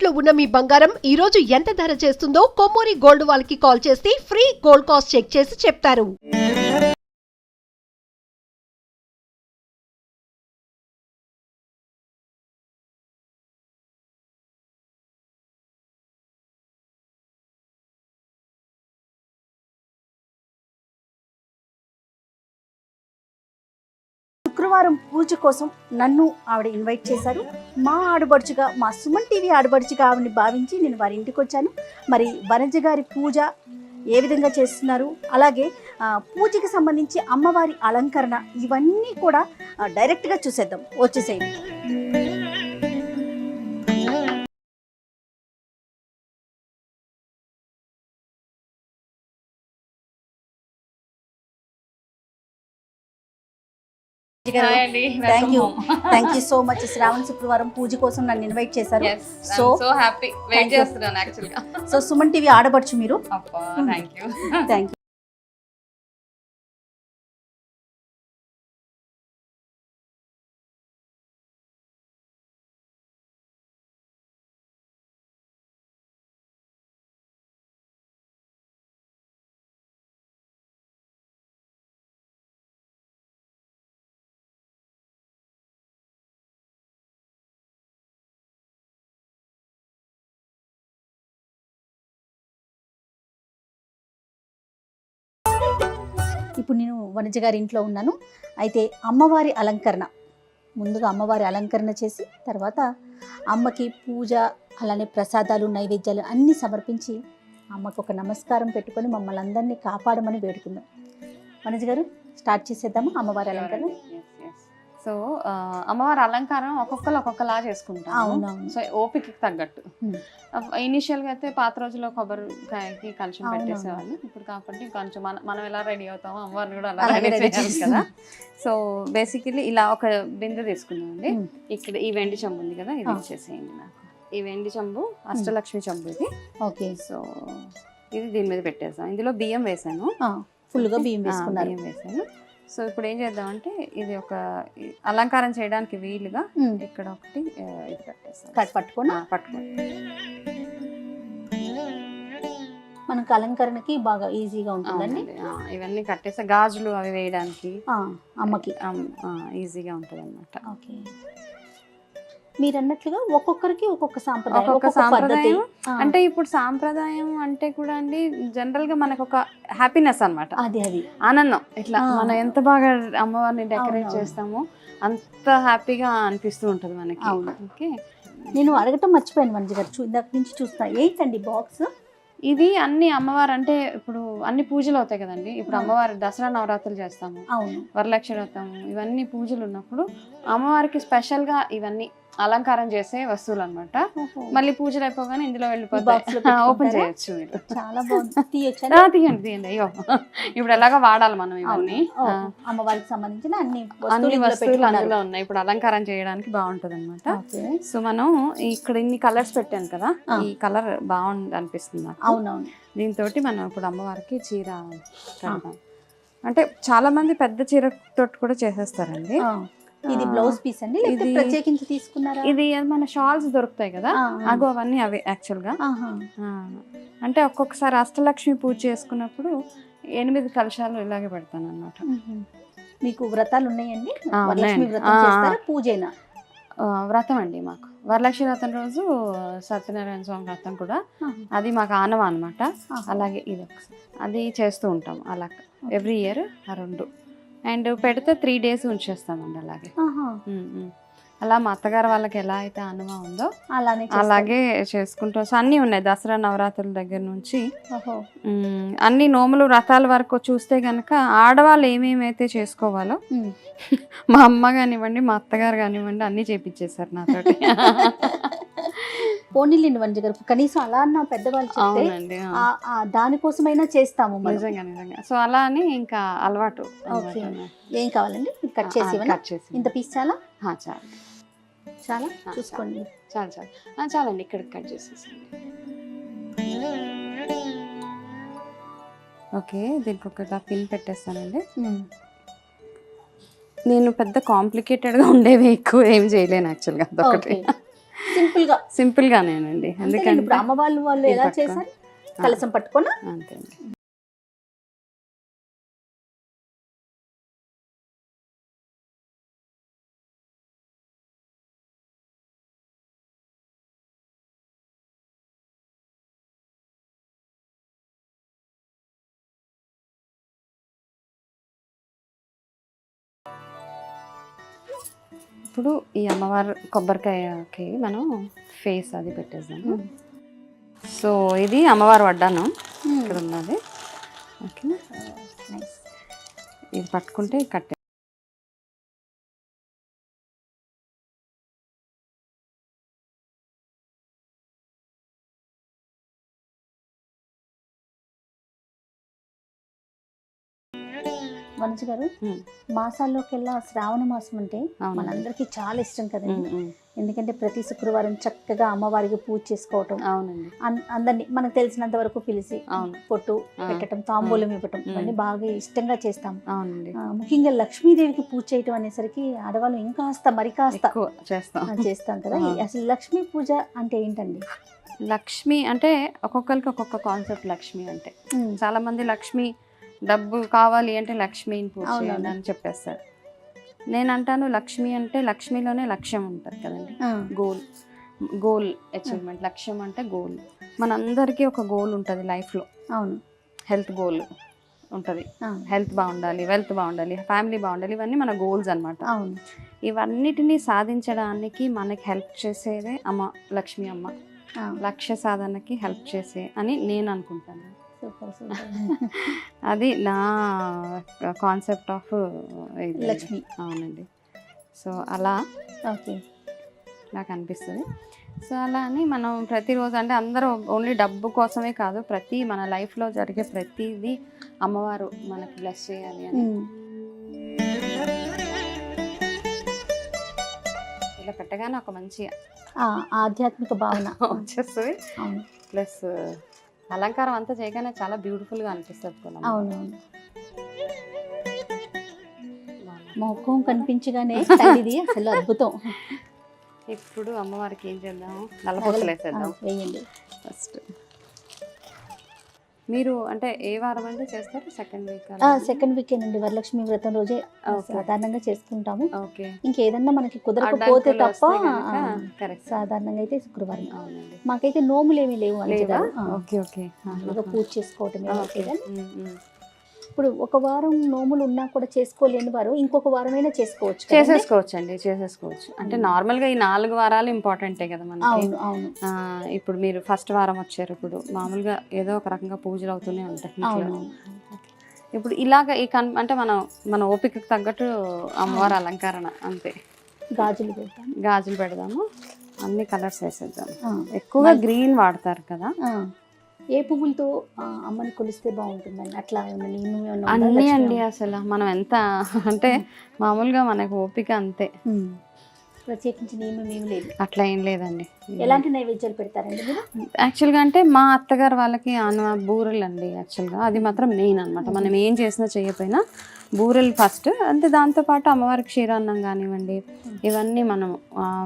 తాకట్టులో ఉన్న మీ బంగారం ఈ రోజు ఎంత ధర చేస్తుందో కొమ్మూరి గోల్డ్ వాళ్ళకి కాల్ చేస్తే ఫ్రీ గోల్డ్ కాస్ట్ చెక్ చేసి చెప్తారు. శుక్రవారం పూజ కోసం నన్ను ఆవిడ ఇన్వైట్ చేశారు. మా ఆడబడుచుగా, మా సుమన్ టీవీ ఆడబడుచుగా ఆవిడని భావించి నేను వారి ఇంటికి వచ్చాను. మరి వనజ గారి పూజ ఏ విధంగా చేస్తున్నారు, అలాగే పూజకి సంబంధించి అమ్మవారి అలంకరణ, ఇవన్నీ కూడా డైరెక్ట్గా చూసేద్దాం. వచ్చేసేయండి. Thank you so much. శ్రావణ శుక్రవారం పూజ కోసం నన్ను ఇన్వైట్ చేశారు. సో హ్యాపీ, వెయిట్ చేస్తున్నాను యాక్చువల్గా. సో సుమన్ టీవీ ఆడబడుచు మీరు. Thank you. ఇప్పుడు నేను వనజ గారి ఇంట్లో ఉన్నాను. అయితే అమ్మవారి అలంకరణ, ముందుగా అమ్మవారి అలంకరణ చేసి తర్వాత అమ్మకి పూజ, అలానే ప్రసాదాలు, నైవేద్యాలు అన్నీ సమర్పించి అమ్మకు ఒక నమస్కారం పెట్టుకొని మమ్మల్ని అందరినీ కాపాడమని వేడుకుందాం. వనజ గారు స్టార్ట్ చేసేద్దామా అమ్మవారి అలంకరణ? సో అమ్మవారి అలంకారం ఒక్కొక్కలా చేసుకుంటాం. అవునవును. సో ఓపికకి తగ్గట్టు. ఇనిషియల్గా అయితే పాత రోజుల్లో కొబ్బరికాయకి కలుషం పెట్టేసేవాళ్ళు. ఇప్పుడు కాబట్టి కొంచెం మనం ఎలా రెడీ అవుతామో అమ్మవారిని కూడా అలా రెడీ చేయాలి కదా. సో బేసికలీ ఇలా ఒక బిందె తీసుకున్నామండి. ఇక్కడ ఈ వెండి చెంబు ఉంది కదా, ఇది ఇచ్చేసేయండి నాకు. ఈ వెండి చెంబు అష్టలక్ష్మి చెంబు ఇది. ఓకే. సో ఇది దీని మీద పెట్టేసాం. ఇందులో బియ్యం వేసాను, ఫుల్గా బియ్యం వేసాను. సో ఇప్పుడు ఏం చేద్దామంటే ఇది ఒక అలంకారం చేయడానికి వీలుగా ఇక్కడ ఒకటి ఇది పెట్టేస్తాం. పట్టుకోండి. మనకు అలంకరణకి బాగా ఈజీగా ఉంటుందండి. ఇవన్నీ కట్టేస్తే గాజులు అవి వేయడానికి అమ్మకి ఈజీగా ఉంటుంది అన్నమాట. ఓకే. మీరు అన్నట్లుగా ఒక్కొక్కరికి ఒక్కొక్క సాంప్రదాయం. అంటే ఇప్పుడు సాంప్రదాయం అంటే కూడా అండి జనరల్ గా మనకు ఒక హ్యాపీనెస్ అన్నమాట. అది ఆనందం. ఇట్లా మనం ఎంత బాగా అమ్మవారిని డెకరేట్ చేస్తామో అంత హ్యాపీగా అనిపిస్తూ ఉంటుంది మనకి. ఓకే. నేను అడగటం మర్చిపోయాను మంచి గారు, ఇందాక నుంచి చూస్తాను. ఏంటండి బాక్స్ ఇది? అన్ని అమ్మవారు అంటే ఇప్పుడు అన్ని పూజలు అవుతాయి కదండి. ఇప్పుడు అమ్మవారి దసరా నవరాత్రులు చేస్తాము, వరలక్ష్మి వ్రతము, ఇవన్నీ పూజలు ఉన్నప్పుడు అమ్మవారికి స్పెషల్ గా ఇవన్నీ అలంకారం చేసే వస్తువులు అన్నమాట. మళ్ళీ పూజలు అయిపోగానే ఇందులో వెళ్ళిపోతాయి, ఓపెన్ చేయొచ్చు మీరు. చాలా బాగుంది. తీయండి. అయ్యో, ఇప్పుడు ఎలాగో వాడాలి మనం ఇవన్నీ. అమ్మవారికి సంబంధించిన అన్ని వస్తువులు అందులో ఉన్నాయి. ఇప్పుడు అలంకారం చేయడానికి బాగుంటది అనమాట. సో మనం ఇక్కడ ఇన్ని కలర్స్ పెట్టాను కదా, ఈ కలర్ బాగుంది అనిపిస్తుంది నాకు. అవునవును. దీంతో మనం ఇప్పుడు అమ్మవారికి చీర కడతాం. అంటే చాలా మంది పెద్ద చీర తోటి కూడా చేసేస్తారండి. ఇది బ్లౌజ్ పీస్ అండి, ఇది ప్రత్యేకించి తీసుకున్నారా? ఇది మన షాల్స్ దొరుకుతాయి కదా, అవన్నీ అవే యాక్చువల్ గా. అంటే ఒక్కొక్కసారి అష్టలక్ష్మి పూజ చేసుకున్నప్పుడు 8 కలశాలు ఇలాగే పెడతాను అన్నమాట. మీకు వ్రతాలు ఉన్నాయండి? పూజైనా వ్రతం అండి మాకు. వరలక్ష్మి వ్రతం రోజు సత్యనారాయణ స్వామి వ్రతం కూడా, అది మాకు ఆనవా అనమాట. అలాగే ఇది అది చేస్తూ ఉంటాం అలా ఎవ్రీ ఇయర్. ఆ 2 అండ్ పెడితే 3 days ఉంచేస్తామండి అలాగే. అలా మా అత్తగారు వాళ్ళకి ఎలా అయితే ఆనవా ఉందో అలాగే చేసుకుంటాం. సో అన్నీ ఉన్నాయి, దసరా నవరాత్రుల దగ్గర నుంచి అన్ని నోములు వ్రతాల వరకు చూస్తే కనుక ఆడవాళ్ళు ఏమేమైతే చేసుకోవాలో మా అమ్మ కానివ్వండి, మా అత్తగారు కానివ్వండి, అన్నీ చేపించేశారు నాతోటి. పోనీలేండి వంజ గారు, కనీసం అలా అన్న పెద్దవాళ్ళు చెప్తే దానికోసమైనా చేస్తాము. నిజంగా. సో అలా అని ఇంకా అలవాటు. ఏం కావాలండి? కట్ చేసి ఇంత పీస్ చాలా చాలా చూసుకోండి. చాలండి, ఇక్కడ కట్ చేసేసండి. ఓకే. దీనికి ఒక పిన్ పెట్టేస్తానండి. నేను పెద్ద కాంప్లికేటెడ్గా ఉండేవి ఎక్కువ ఏం చేయలేను యాక్చువల్గా. అదొకటి సింపుల్ గా గానేనండి. ఎందుకంటే ఎందుకంటే ఇప్పుడు అమ్మ వాళ్ళు ఇది ఎలా పట్టుకొని. చేశారు, కలసం పట్టుకోనా? అంతే అండి. ఇప్పుడు ఈ అమ్మవారు కొబ్బరికాయకి మనం ఫేస్ అది పెట్టేద్దాము. సో ఇది అమ్మవారు వడ్డాను ఇక్కడ ఉన్నది. Okay, nice. ఇది పట్టుకుంటే కట్టే. వనజ గారు, మాసాల్లోకెల్లా శ్రావణ మాసం అంటే మనందరికీ చాలా ఇష్టం కదండి. ఎందుకంటే ప్రతి శుక్రవారం చక్కగా అమ్మవారికి పూజ చేసుకోవటం, అవునండి, అందరినీ మనకు తెలిసినంత వరకు పిలిచి పొట్టు పెట్టడం, తాంబూలం ఇవ్వటం, ఇవన్నీ బాగా ఇష్టంగా చేస్తాం. అవునండి. ముఖ్యంగా లక్ష్మీదేవికి పూజ చేయటం అనేసరికి ఆడవాళ్ళు ఇంకాస్త మరి కాస్త చేస్తాం కదా. అసలు లక్ష్మీ పూజ అంటే ఏంటండి? లక్ష్మి అంటే ఒక్కొక్కరికి ఒక్కొక్క కాన్సెప్ట్. లక్ష్మి అంటే చాలా మంది లక్ష్మి డబ్బు కావాలి అంటే లక్ష్మిని పూజ చేయండి అని చెప్పేస్తారు. నేను అంటాను లక్ష్మి అంటే లక్ష్మిలోనే లక్ష్యం ఉంటుంది కదండి. Goal achievement. లక్ష్యం అంటే గోల్. మనందరికీ ఒక గోల్ ఉంటుంది లైఫ్లో. అవును. హెల్త్ గోల్ ఉంటుంది. హెల్త్ బాగుండాలి, వెల్త్ బాగుండాలి, ఫ్యామిలీ బాగుండాలి, ఇవన్నీ మన గోల్స్ అనమాట. అవును. ఇవన్నిటినీ సాధించడానికి మనకి హెల్ప్ చేసేదే అమ్మ, లక్ష్మి అమ్మ. లక్ష్య సాధనకి హెల్ప్ చేసే అని నేను అనుకుంటాను. అది నా కాన్సెప్ట్ ఆఫ్ లక్ష్మి. అవునండి. సో అలా నాకు అనిపిస్తుంది. సో అలా అని మనం ప్రతిరోజు అంటే అందరూ ఓన్లీ డబ్బు కోసమే కాదు, ప్రతి మన లైఫ్లో జరిగే ప్రతిదీ అమ్మవారు మనకి బ్లెస్ చేయాలి అని ఇలా పెట్టగానే ఒక మంచి ఆధ్యాత్మిక భావన వచ్చేస్తుంది. ప్లస్ అలంకారం అంతా చేయగానే చాలా బ్యూటిఫుల్గా అనిపిస్తుంది. అవునవును. మొక్కం కనిపించగానే ఇది అసలు అద్భుతం. ఇప్పుడు అమ్మవారికి ఏం చేద్దాము, నల్లపూసలు వేసేద్దాం. వేయండి ఫస్ట్. మీరు అంటే ఏ వారం అంటే చేస్తారు? సెకండ్ వీకేనండి. వరలక్ష్మి వ్రతం రోజే సాధారణంగా చేసుకుంటాము. ఓకే. ఇంకేదన్నా మనకి కుదరకపోతే తప్ప సాధారణంగా అయితే శుక్రవారం. మాకైతే నోములు ఏమీ లేవు. పూజ చేసుకోవటం. ఇప్పుడు ఒక వారం నోములు ఉన్నా కూడా చేసుకోలేని వారు ఇంకొక వారమైనా చేసేసుకోవచ్చు అండి. చేసేసుకోవచ్చు అంటే నార్మల్గా ఈ 4 వారాలు ఇంపార్టెంటే కదా మనకి. ఇప్పుడు మీరు ఫస్ట్ వారం వచ్చారు, ఇప్పుడు మామూలుగా ఏదో ఒక రకంగా పూజలు అవుతూనే ఉంటాయి. ఇప్పుడు ఇలాగ అంటే మన ఓపికకు తగ్గట్టు అమ్మవారి అలంకరణ అంతే. గాజులు పెడదాము, అన్ని కలర్స్ వేసేద్దాం. ఎక్కువగా గ్రీన్ వాడతారు కదా. ఏ పువ్వులతో అమ్మని కొలిస్తే బాగుంటుందండి? అట్లా అన్నీ అండి. అసలు మనం ఎంత అంటే మామూలుగా మనకు ఓపిక అంతే. ప్రత్యేకించి నియమం ఏమి లేదు. అట్లా ఏం లేదండి. ఎలాంటి నైవేద్యాలు పెడతారండి మీరు? యాక్చువల్గా అంటే మా అత్తగారు వాళ్ళకి బూరెలు అండి. యాక్చువల్గా అది మాత్రం మెయిన్ అనమాట. మనం ఏం చేసినా చేయకపోయినా బూరెలు ఫస్ట్. అంటే దాంతోపాటు అమ్మవారికి క్షీరాన్నం కానివ్వండి, ఇవన్నీ మనం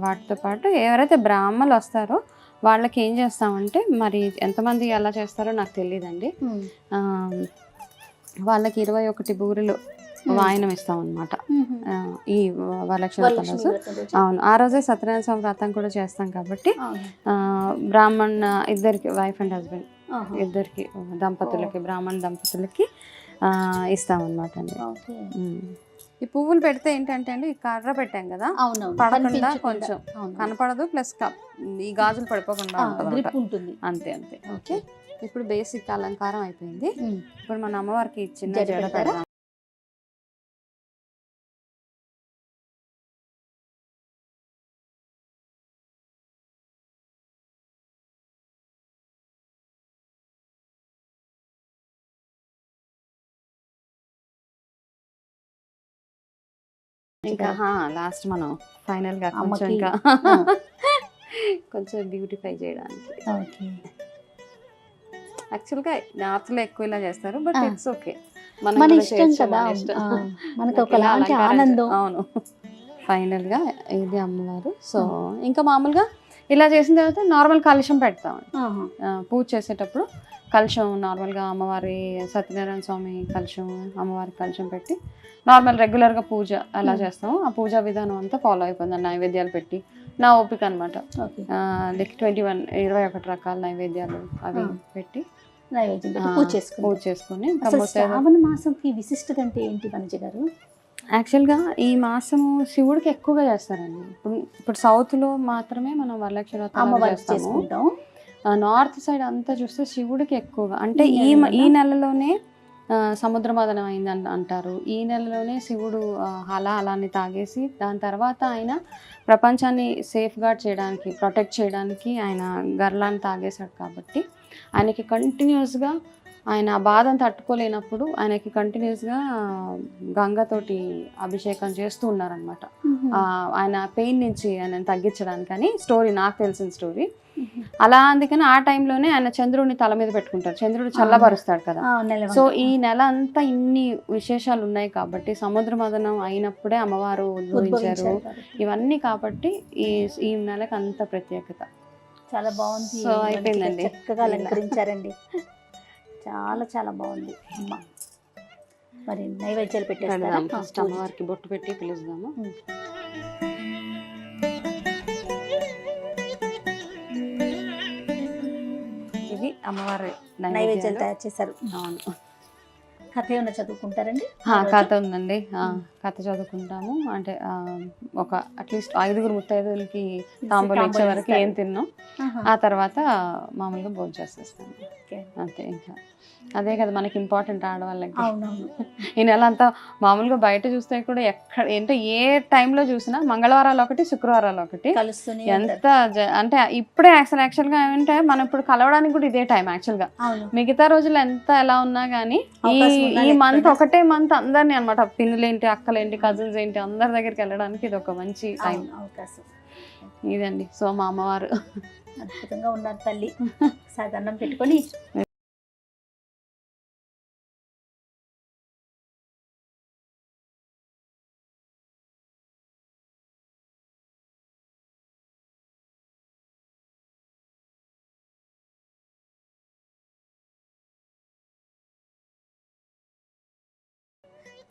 వాటితో పాటు ఎవరైతే బ్రాహ్మణులు వస్తారో వాళ్ళకి ఏం చేస్తామంటే, మరి ఎంతమంది అలా చేస్తారో నాకు తెలియదండి, వాళ్ళకి 21 బూరెలు వాయనం ఇస్తాం అనమాట ఈ వరలక్ష్మి వ్రతం రోజు. అవును, ఆ రోజే సత్యనారాయణ స్వామి వ్రతం కూడా చేస్తాం కాబట్టి బ్రాహ్మణ్ ఇద్దరికి, వైఫ్ అండ్ హస్బెండ్ ఇద్దరికి దంపతులకి, బ్రాహ్మణ దంపతులకి ఇస్తామన్నమాట అండి. ఈ పువ్వులు పెడితే ఏంటంటే అండి, కర్ర పెట్టాం కదా, పడకుండా కొంచెం కనపడదు, ప్లస్ ఈ గాజులు పడిపోకుండా ఉంటుంది. అంతే అంతే. ఓకే, ఇప్పుడు బేసిక్ అలంకారం అయిపోయింది. ఇప్పుడు మన అమ్మవారికి చిన్న జడ పెడదాం. ఇంకా లాస్ట్ మనం ఫైనల్ గా కొంచెం ఇంకా కొంచెం బ్యూటిఫై చేయడానికి. యాక్చువల్గా నార్త్ లో ఎక్కువ ఇలా చేస్తారు, బట్ ఇట్స్ ఓకే, మన ఇష్టం కదా, మనకు ఒకలాంటి ఆనందం. అవును. ఫైనల్ గా ఇది అమ్మవారు. సో ఇంకా మామూలుగా ఇలా చేసిన తర్వాత నార్మల్ కలశం పెడతాం. ఆహా. పూజ చేసేటప్పుడు కలశం నార్మల్గా అమ్మవారి సత్యనారాయణ స్వామి కలశం, అమ్మవారి కలశం పెట్టి నార్మల్ రెగ్యులర్గా పూజ ఎలా చేస్తామో ఆ పూజా విధానం అంతా ఫాలో అయిపోయింది. నైవేద్యాలు పెట్టి నా ఓపిక అనమాట. ఓకే. లైక్ 21 రకాల నైవేద్యాలు అవి పెట్టి నైవేద్యం పెట్టి పూజ చేసుకుని అసలు శ్రావణ మాసంకి విశిష్టత అంటే ఏంటి వనజ గారు? యాక్చువల్గా ఈ మాసము శివుడికి ఎక్కువగా చేస్తారండి. ఇప్పుడు సౌత్లో మాత్రమే మనం వరలక్ష్మి వ్రతం చేస్తాము. చేసుకుంటాం. నార్త్ సైడ్ అంతా చూస్తే శివుడికి ఎక్కువగా అంటే ఈ నెలలోనే సముద్ర మదనం అయిందని అంటారు. ఈ నెలలోనే శివుడు అలాన్ని తాగేసి దాని తర్వాత ఆయన ప్రపంచాన్ని సేఫ్ గార్డ్ చేయడానికి, ప్రొటెక్ట్ చేయడానికి ఆయన గర్లాన్ని తాగేశాడు. కాబట్టి ఆయనకి కంటిన్యూస్గా ఆయన బాధను తట్టుకోలేనప్పుడు ఆయనకి కంటిన్యూస్గా గంగతోటి అభిషేకం చేస్తూ ఉన్నారనమాట. ఆయన పెయిన్ నుంచి ఆయన తగ్గించడానికి అని స్టోరీ, నాకు తెలిసిన స్టోరీ. అలా అందుకని ఆ టైంలోనే ఆయన చంద్రుడిని తల మీద పెట్టుకుంటారు. చంద్రుడు చల్లబరుస్తాడు కదా. సో ఈ నెల అంతా ఇన్ని విశేషాలు ఉన్నాయి కాబట్టి సముద్ర మదనం అయినప్పుడే అమ్మవారు ఉద్భవించారు ఇవన్నీ. కాబట్టి ఈ నెలకు అంత ప్రత్యేకత. చాలా బాగుంది. సో అయిపోయిందండి, చక్కగా అలంకరించారండి. చాలా చాలా బాగుంది అమ్మ. మరి నైవేద్యాలు పెట్టేస్తారా? ఫస్ట్ అమ్మవారికి బొట్టు పెట్టి పిలుస్తాము. ఇది అమ్మవారి నైవేద్యాలు తయారు చేశారు. అవును. కథ ఏమైనా చదువుకుంటారండి? కథ ఉందండి. కథ చదువుకుంటాము. అంటే ఒక అట్లీస్ట్ 5 ముత్తైదులకి తాంబూలం ఇచ్చే వరకు ఏం తిన్నాం, ఆ తర్వాత మామూలుగా భోజనం చేసేస్తాను అంతే. ఇంకా అదే కదా మనకి ఇంపార్టెంట్ ఆడవాళ్ళకి. ఈ నెల అంతా మామూలుగా బయట చూస్తే కూడా ఎక్కడ ఏంటో ఏ టైంలో చూసినా మంగళవారాలు ఒకటి, శుక్రవారాలు ఒకటి ఎంత అంటే ఇప్పుడే యాక్చువల్గా ఏమంటే మనం ఇప్పుడు కలవడానికి కూడా ఇదే టైం యాక్చువల్గా. మిగతా రోజులు ఎంత ఎలా ఉన్నా కానీ ఈ మంత్ ఒకటే మంత్ అందరినీ అనమాట, పిన్నులేంటి, అక్కలేంటి, కజిన్స్ ఏంటి, అందరి దగ్గరికి వెళ్ళడానికి ఇది ఒక మంచి టైం అవకాశం ఇదండి. సో మా అమ్మవారు అద్భుతంగా ఉన్నారు తల్లి. సాధారణం పెట్టుకొని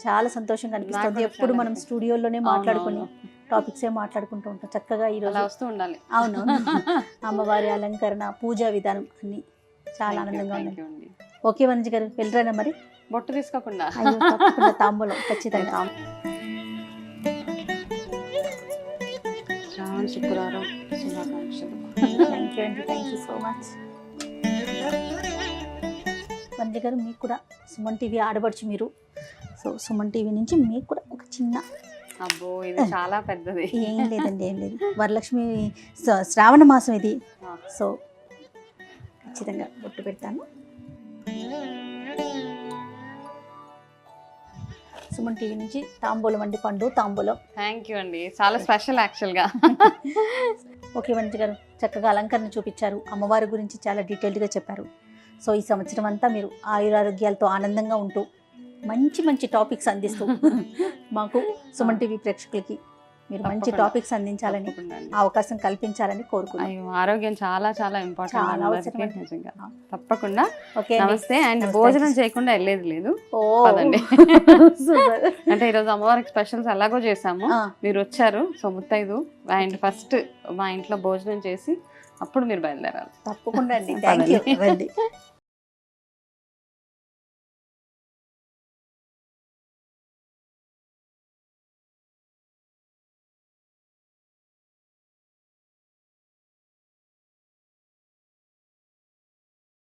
చాలా సంతోషంగా అనిపిస్తుంది. ఎప్పుడు మనం స్టూడియోలోనే మాట్లాడుకుని టాపిక్స్ మాట్లాడుకుంటూ ఉంటాం. చక్కగా ఈరోజు వస్తూ ఉండాలి. అవును. అమ్మవారి అలంకరణ, పూజా విధానం అన్ని చాలా ఆనందంగా ఉంది. ఓకే వనజ గారు, వెళ్ళరానా మరి? బొట్టు తీసుకోకుండా తాంబూలం ఖచ్చితంగా. శుక్రవారం శుభాకాంక్షలు. Thank you so much Vanaja గారు. మీకు కూడా సుమన్ టీవీ ఆడబడుచు మీరు. సో సుమన్ టీవీ నుంచి మీకు కూడా ఒక చిన్న, అబ్బో ఇది చాలా పెద్దది. ఏం లేదండి, ఏం లేదు. వరలక్ష్మి శ్రావణ మాసం ఇది. సో ఖచ్చితంగా బొట్టు పెడతాను. సుమన్ టీవీ నుంచి తాంబూలం అండి, పండు తాంబూలం. థ్యాంక్ యూ అండి, చాలా స్పెషల్ యాక్చువల్గా. ఓకే వనజ గారు, చక్కగా అలంకరణ చూపించారు. అమ్మవారి గురించి చాలా డీటెయిల్డ్గా చెప్పారు. సో ఈ సంవత్సరం అంతా మీరు ఆయురారోగ్యాలతో ఆనందంగా ఉంటూ మంచి మంచి టాపిక్స్ అందిస్తూ మాకు సుమన్ టీవీ ప్రేక్షకులకి మీరు మంచి టాపిక్స్ అందించాలని, అవకాశం కల్పించాలని కోరుకుంటున్నాను. అయ్యో, ఆరోగ్యం చాలా చాలా ఇంపార్టెంట్ నిజంగా. తప్పకుండా. ఓకే, నమస్తే. అండ్ భోజనం చేయకుండా వెళ్ళేది లేదు. పదండి. అంటే ఈరోజు అమ్మవారికి స్పెషల్స్ ఎలాగో చేసాము, మీరు వచ్చారు. సో ముత్తైదు అండ్ ఫస్ట్ మా ఇంట్లో భోజనం చేసి అప్పుడు మీరు బయలుదేరాలి. తప్పకుండా అండి. Thank you.